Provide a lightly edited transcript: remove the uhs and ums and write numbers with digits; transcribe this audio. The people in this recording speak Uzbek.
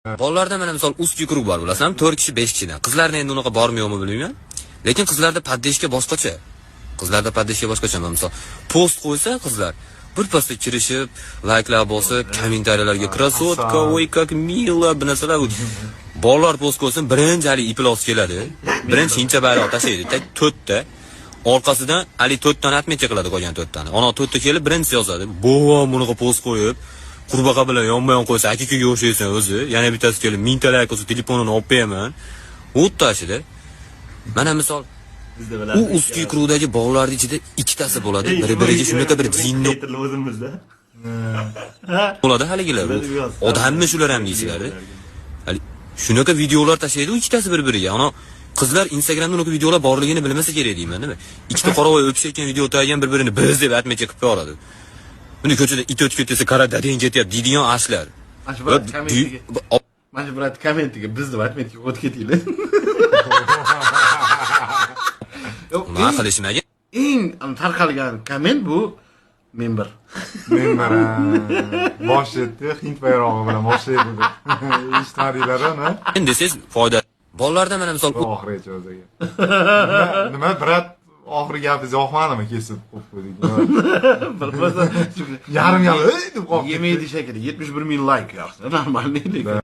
Bolalarda mana misol ustki krug bor, bilasizmi? 4 kishi, 5 kishidan. Qizlarni endi unaqa bormi-yo'qmi bilmayman. Lekin qizlarda poddeshka boshqacha. Qizlarda poddeshka boshqacha. Misol post qo'ysa qizlar bir postga kirishib, layklar bosib, kommentariyalarga krasotka, voy как milo bu narsalar. Bolalar post qo'ysin, birinchi hali iplos keladi. Birinchi shincha bayroq tashlaydi. 4 ta. Orqasidan hali 4 tani atmetcha qiladi qolgan 4 tani. Ana 4 ta kelib birinchi yozadi. Bo'g'am bunaqa post qo'yib, qurbaqa bilan yonma-yon qo'ysa, aka-ukaga o'xshaysan o'zi. Yana bittasi kelib 1000 ta layk qilsa, telefonini olib beraman. O'ttashida. Mana misol u ustki krugdagi bolalarning ichida ikkitasi bo'ladi. Biri-biriga shunaqa bir jinni o'zimizda. bo'ladi haligilar. Odammi shular ham deysilar. Hali shunaqa videolar tashlaydi u ikkitasi bir-biriga. Ana qizlar Instagramda unaqa videolar borligini bilmasa kerak deyman, nima? Ikkita qoravoy o'pishayotgan video o'tayotgan bir-birini biz deb atmetcha qilib qo'yadi. Buni ko'chada it o'tib ketsa, qara dadang ketyapti deydigan ashlar. Mana shu brat kommentiga biz deb atmetga o'tib ketinglar. Nima qilishmagan? Eng tarqalgan komment bu member. Member boshlaydi, Hind bayrog'i bilan boshlaydi. Eshitmadinglar-mi? Endi siz foyda. Bolalarda mana misol oxirigacha o'ziga. Nima brat oxirgi gapingiz yoqmadimi kesib qo'yib qo'ydik. Yarim deb qolib. Yemaydi shekilli 71 ming like yoqsa, normalniy.